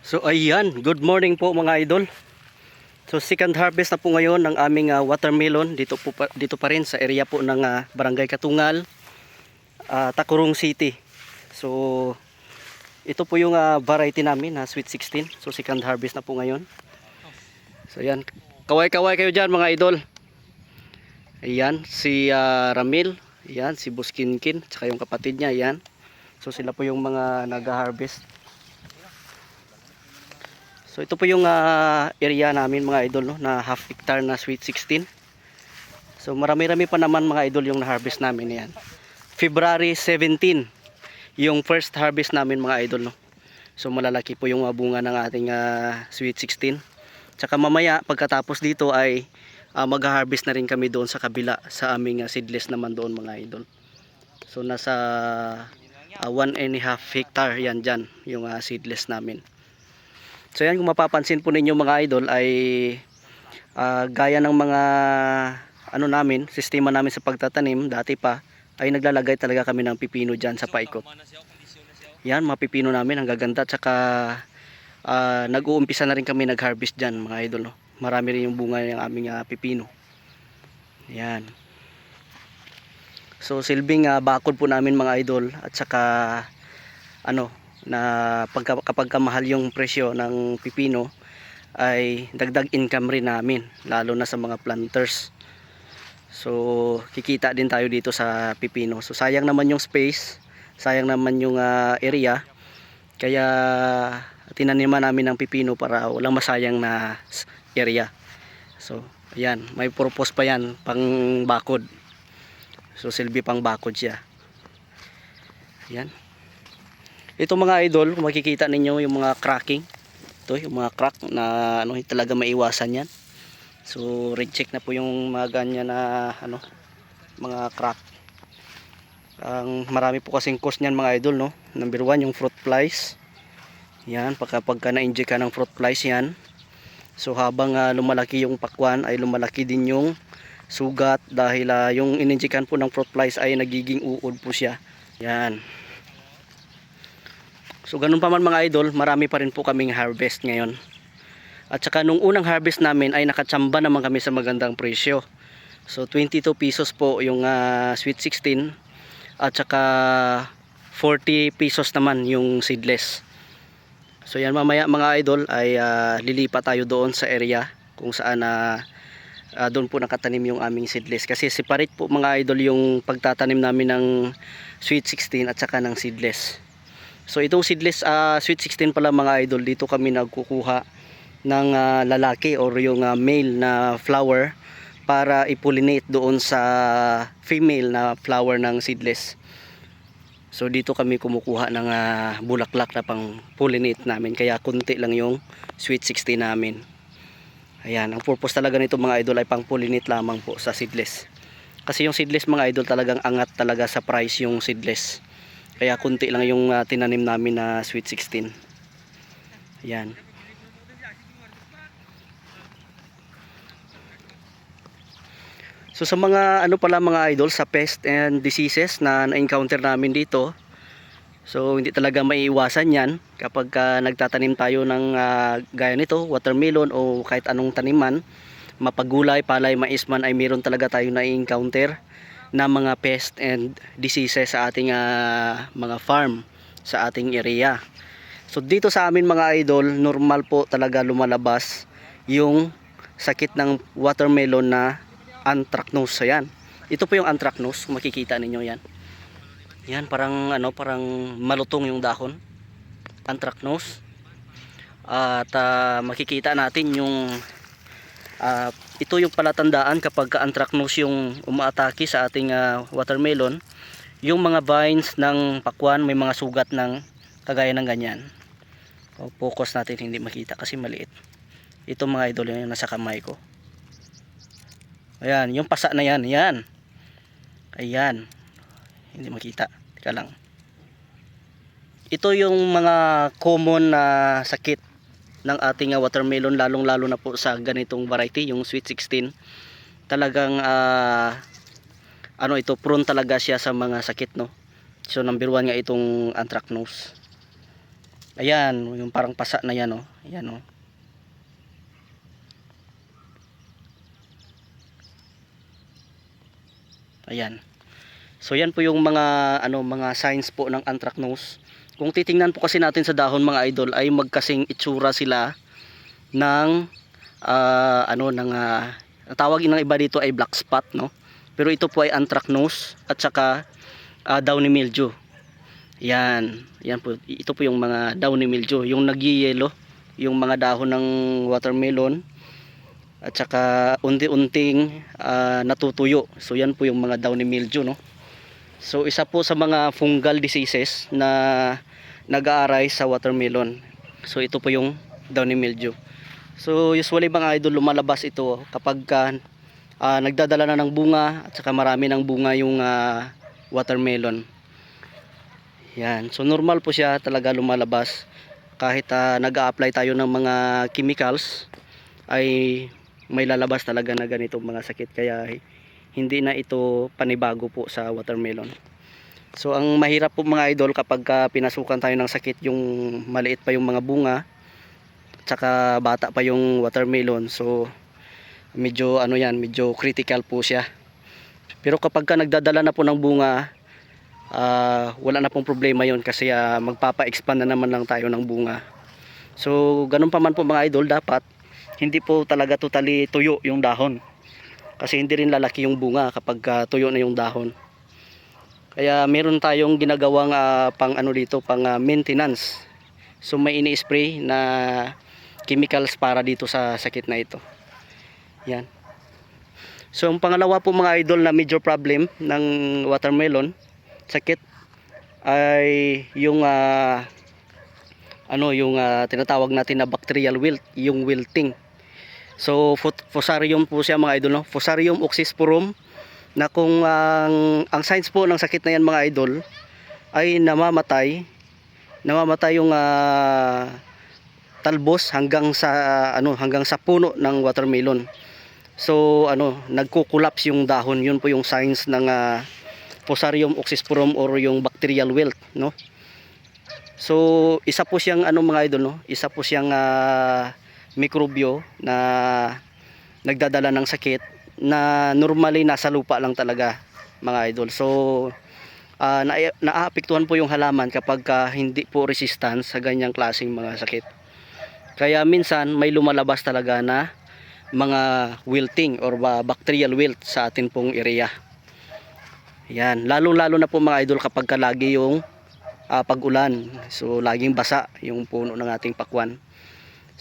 So ayan, good morning po mga idol. So second harvest na po ngayon ng aming watermelon dito pa rin sa area po ng Barangay Katungal, Tacurong City. So ito po yung variety namin na Sweet 16. So second harvest na po ngayon. So ayan, kaway-kaway kayo diyan mga idol. Ayan si Ramil, ayan si Buskinkin, tsaka yung kapatid niya, ayan. So sila po yung mga nag-harvest. So ito po yung area namin mga idol, no, na half hectare na Sweet 16. So marami-rami pa naman mga idol yung na-harvest namin yan. February 17 yung first harvest namin mga idol, no. So malalaki po yung bunga ng ating Sweet 16. Tsaka mamaya pagkatapos dito ay mag-harvest na rin kami doon sa kabila sa aming seedless naman doon mga idol. So nasa 1.5 hectare yan dyan yung seedless namin. So yan, kung mapapansin po ninyo mga idol ay gaya ng mga sistema namin sa pagtatanim dati pa ay naglalagay talaga kami ng pipino dyan sa paikot. Yan, mga pipino namin ang gaganda, tsaka nag-uumpisa na rin kami nag-harvest dyan mga idol, no? Marami rin yung bunga ng aming pipino. Yan. So silbing bakod po namin mga idol, at saka na kapag kamahal yung presyo ng pipino ay dagdag income rin namin, lalo na sa mga planters. So kikita din tayo dito sa pipino. So sayang naman yung space, sayang naman yung area, kaya tinaniman namin ng pipino para walang masayang na area. So ayan, may purpose pa yan, pang bakod. So silbi pang bakod siya. Ayan. Ito mga idol, kung makikita ninyo yung mga cracking, ito yung mga crack na talaga maiwasan yan. So recheck na po yung mga ganyan na mga crack. Ang marami po kasing cause niyan mga idol, no. Number 1 yung fruit flies. Yan, pagka na-inject ka ng fruit flies yan. So habang lumalaki yung pakwan ay lumalaki din yung sugat, dahil yung ininjikan po ng fruit flies ay nagiging uod po siya. Yan. So ganun pa man mga idol, marami pa rin po kaming harvest ngayon. At saka nung unang harvest namin ay nakatsamba naman kami sa magandang presyo. So 22 pesos po yung Sweet 16, at saka 40 pesos naman yung seedless. So yan, mamaya mga idol ay lilipat tayo doon sa area kung saan doon po nakatanim yung aming seedless. Kasi separate po mga idol yung pagtatanim namin ng Sweet 16 at saka ng seedless. So itong seedless Sweet 16 pala mga idol, dito kami nagkukuha ng lalaki or yung male na flower para i-pollinate doon sa female na flower ng seedless. So dito kami kumukuha ng bulaklak na pang pollinate namin, kaya kunti lang yung Sweet 16 namin. Ayan, ang purpose talaga nito mga idol ay pang pollinate lamang po sa seedless. Kasi yung seedless mga idol talagang angat talaga sa price yung seedless. Kaya kunti lang yung tinanim namin na Sweet 16. Ayan. So sa mga mga idol, sa pest and diseases na na-encounter namin dito, so hindi talaga maiiwasan yan kapag nagtatanim tayo ng gaya nito, watermelon o kahit anong taniman, mapagulay, palay, mais man, ay meron talaga tayo na-encounter na mga pest and diseases sa ating mga farm, sa ating area. So dito sa amin mga idol, normal po talaga lumalabas yung sakit ng watermelon na anthracnose. Ayan, ito po yung anthracnose, kung makikita ninyo yan. Yan, parang parang malutong yung dahon, anthracnose. At makikita natin yung ito yung palatandaan kapag anthracnose yung umaatake sa ating watermelon. Yung mga vines ng pakwan may mga sugat ng kagaya ng ganyan. Focus natin, hindi makita kasi maliit. Ito mga idol yung nasa kamay ko. Ayan, yung pasa na yan, yan. Ayan, hindi makita, teka lang. Ito yung mga common na sakit ng ating watermelon, lalong lalo na po sa ganitong variety, yung Sweet 16. Talagang ito, prone talaga siya sa mga sakit, no. So number 1 nga itong anthracnose. Ayan, yung parang pasa na yan, oh. Ayan, oh. Ayan. So yan po yung mga signs po ng anthracnose. Kung titingnan po kasi natin sa dahon mga idol ay magkasing itsura sila ng tawag ng iba dito ay black spot, no? Pero ito po ay anthracnose at saka downy mildew. Yan. Yan po. Ito po yung mga downy mildew, yung nagyiyelo, yung mga dahon ng watermelon at saka unti-unting natutuyo. So yan po yung mga downy mildew, no? So isa po sa mga fungal diseases na nag-aaray sa watermelon. So ito po yung downy mildew. So usually mga idol lumalabas ito kapag nagdadala na ng bunga at saka marami ng bunga yung watermelon. Yan. So normal po siya talaga lumalabas kahit nag-a-apply tayo ng mga chemicals ay may lalabas talaga na ganito mga sakit, kaya hindi na ito panibago po sa watermelon. So ang mahirap po mga idol kapag pinasukan tayo ng sakit, yung maliit pa yung mga bunga at saka bata pa yung watermelon, so medyo medyo critical po siya. Pero kapag nagdadala na po ng bunga, wala na pong problema yon kasi magpapa-expand na naman lang tayo ng bunga. So ganun pa man po mga idol, dapat hindi po talaga totally tuyo yung dahon. Kasi hindi rin lalaki yung bunga kapag tuyo na yung dahon. Kaya meron tayong ginagawang pang maintenance. So may ini-spray na chemicals para dito sa sakit na ito. Yan. So ang pangalawa po mga idol na major problem ng watermelon sakit ay yung tinatawag natin na bacterial wilt, yung wilting. So Fusarium po siya mga idol, no? Fusarium oxysporum, na kung ang signs po ng sakit na yan mga idol ay namamatay yung talbos hanggang sa puno ng watermelon. So nagko-collapse yung dahon. Yun po yung signs ng Fusarium oxysporum or yung bacterial wilt, no? So isa po siyang mga idol, no? Isa po siyang mikrobyo na nagdadala ng sakit na normally nasa lupa lang talaga mga idol. So naaapektuhan po yung halaman kapag hindi po resistant sa ganyang klaseng mga sakit. Kaya minsan may lumalabas talaga na mga wilting or bacterial wilt sa atin pong area. Yan, lalo na po mga idol kapag lagi yung pag-ulan. So laging basa yung puno ng ating pakwan.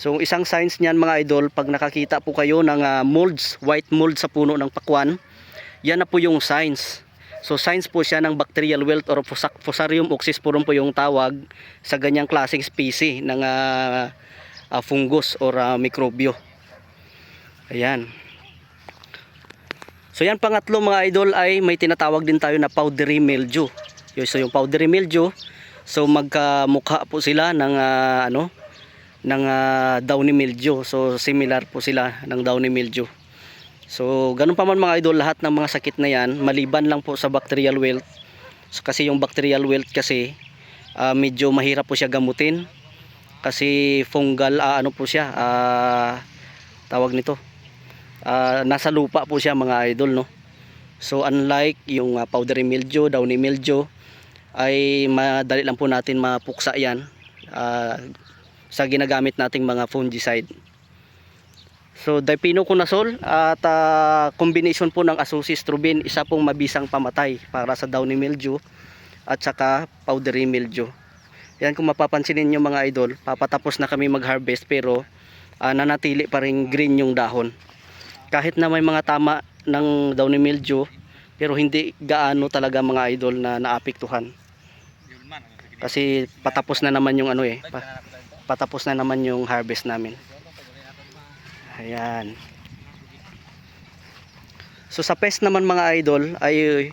So isang signs niyan mga idol, pag nakakita po kayo ng molds, white mold sa puno ng pakwan, yan na po yung signs. So signs po siya ng bacterial wilt or Fusarium oxysporum po yung tawag sa ganyang klaseng species ng fungus or mikrobyo. Ayan. So yan pangatlo mga idol ay may tinatawag din tayo na powdery mildew. So yung powdery mildew, so magkamukha po sila ng downy mildew. So similar po sila ng downy mildew. So ganun pa man mga idol, lahat ng mga sakit na yan maliban lang po sa bacterial wilt. So, kasi yung bacterial wilt kasi medyo mahirap po siya gamutin kasi fungal po siya, tawag nito, nasa lupa po siya mga idol, no? So unlike yung powdery mildew, downy mildew ay madali lang po natin mapuksa yan sa ginagamit nating mga fungicide. So dipenoconazole at combination po ng azoxystrobin, isa pong mabisang pamatay para sa downy mildew at saka powdery mildew. Yan, kung mapapansin niyo mga idol, papatapos na kami mag-harvest pero nanatili pa rin green yung dahon. Kahit na may mga tama ng downy mildew pero hindi gaano talaga mga idol na naapektuhan. Kasi patapos na naman yung patapos na naman yung harvest namin. Ayan. So sa pest naman mga idol ay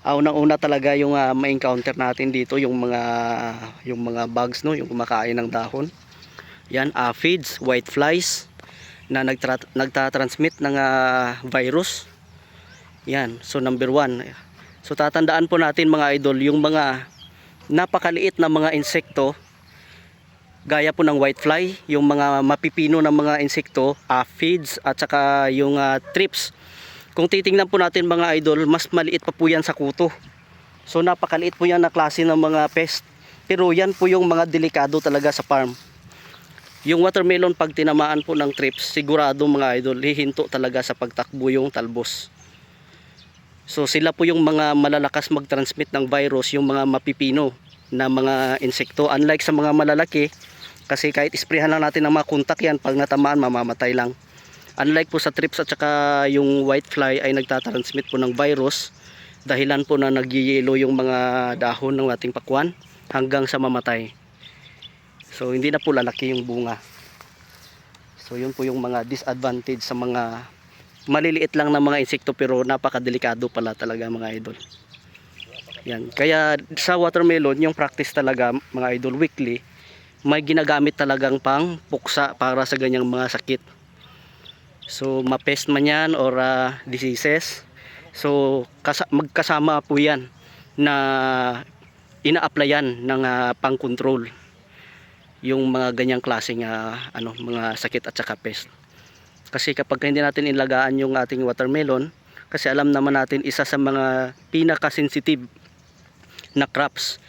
unang-una talaga yung ma-encounter natin dito yung mga bugs, no, yung kumakain ng dahon. Yan, aphids, whiteflies na nagtatransmit ng virus. Yan, so number 1. So tatandaan po natin mga idol, yung mga napakaliit na mga insekto gaya po ng whitefly, yung mga mapipino ng mga insekto, aphids at saka yung thrips. Kung titingnan po natin mga idol, mas maliit pa po yan sa kuto. So napakaliit po yan na klase ng mga pest. Pero yan po yung mga delikado talaga sa farm. Yung watermelon pag tinamaan po ng thrips, sigurado mga idol, hihinto talaga sa pagtakbo yung talbos. So sila po yung mga malalakas mag-transmit ng virus, yung mga mapipino na mga insekto. Unlike sa mga malalaki, kasi kahit isprehan lang natin ng mga kontak yan, pag natamaan mamamatay lang. Unlike po sa thrips at saka yung whitefly ay nagtatransmit po ng virus, dahilan po na nagyayelo yung mga dahon ng ating pakwan hanggang sa mamatay. So hindi na po lalaki yung bunga. So yun po yung mga disadvantage sa mga maliliit lang na mga insekto, pero napakadelikado pala talaga mga idol. Yan. Kaya sa watermelon, yung practice talaga mga idol, weekly, may ginagamit talagang pang puksa para sa ganyang mga sakit. So mapest man yan or diseases, so magkasama po yan na ina-applyan ng pang-control yung mga ganyang klaseng mga sakit at saka pest. Kasi kapag hindi natin ilagaan yung ating watermelon, kasi alam naman natin isa sa mga pinaka-sensitive na crops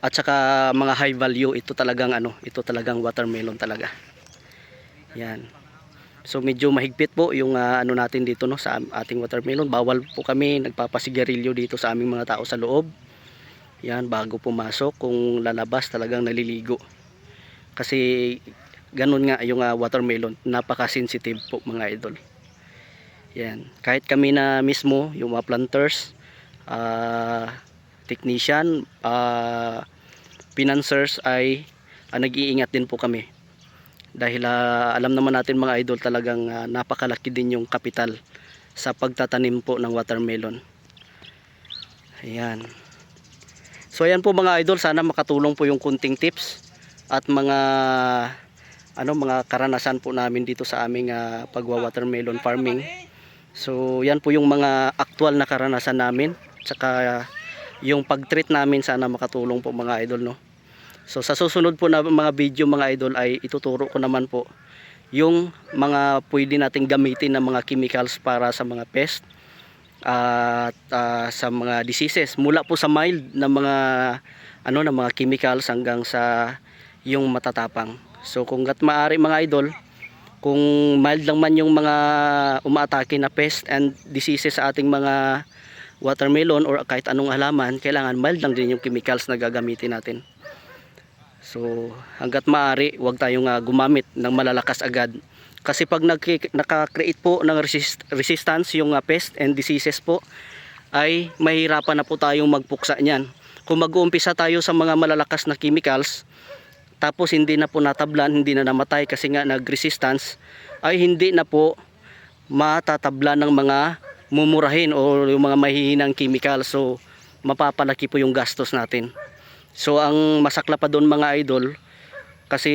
at saka mga high value, ito talagang watermelon talaga. Yan. So medyo mahigpit po yung natin dito sa ating watermelon. Bawal po kami nagpapasigarilyo dito sa aming mga tao sa loob. Yan, bago pumasok, kung lalabas talagang naliligo. Kasi ganun nga yung watermelon, napaka-sensitive po mga idol. Yan, kahit kami na mismo, yung mga planters, technician, financiers ay nag-iingat din po kami. Dahil alam naman natin mga idol, talagang napakalaki din yung kapital sa pagtatanim po ng watermelon. Ayan. So ayan po mga idol, sana makatulong po yung kunting tips at mga karanasan po namin dito sa aming pagwa-watermelon farming. So yan po yung mga aktual na karanasan namin, tsaka yung pag-treat namin, sana makatulong po mga idol, no. So sa susunod po na mga video mga idol ay ituturo ko naman po yung mga pwede nating gamitin na mga chemicals para sa mga pest at sa mga diseases, mula po sa mild na mga chemicals hanggang sa yung matatapang. So kung maaari mga idol, kung mild lang man yung mga umaatake na pest and diseases sa ating mga watermelon or kahit anong halaman, kailangan mild lang din yung chemicals na gagamitin natin. So hanggat maaari, huwag tayong gumamit ng malalakas agad. Kasi pag naka-create po ng resistance yung pest and diseases po, ay mahirapan na po tayong magpuksa niyan. Kung mag-uumpisa tayo sa mga malalakas na chemicals, tapos hindi na po natablan, hindi na namatay kasi nga nag-resistance, ay hindi na po matatablan ng mga mumurahin o yung mga mahihinang chemicals. So mapapalaki po yung gastos natin. So ang masakla pa doon mga idol, kasi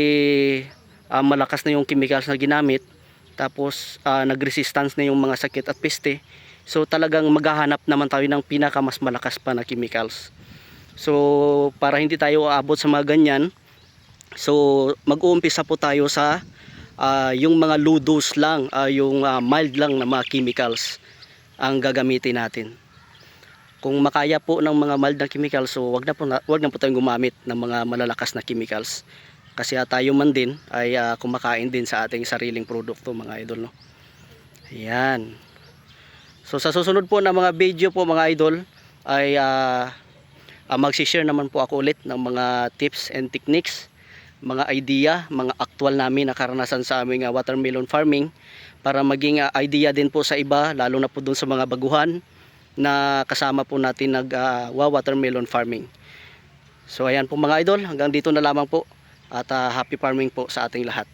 malakas na yung chemicals na ginamit, tapos nag-resistance na yung mga sakit at peste. So talagang maghahanap naman tayo ng pinaka mas malakas pa na chemicals. So para hindi tayo aabot sa mga ganyan, so mag-uumpisa po tayo sa yung mga low dose lang, yung mild lang na mga chemicals ang gagamitin natin. Kung makaya po ng mga mild na chemicals, so wag na po tayong gumamit ng mga malalakas na chemicals. Kasi tayo man din ay kumakain din sa ating sariling produkto mga idol, no. Ayan. So sa susunod po na mga video po mga idol ay mag-share naman po ako ulit ng mga tips and techniques, mga idea, mga actual namin na karanasan sa aming watermelon farming, para maging idea din po sa iba, lalo na po dun sa mga baguhan na kasama po natin watermelon farming. So ayan po mga idol, hanggang dito na lamang po, at happy farming po sa ating lahat.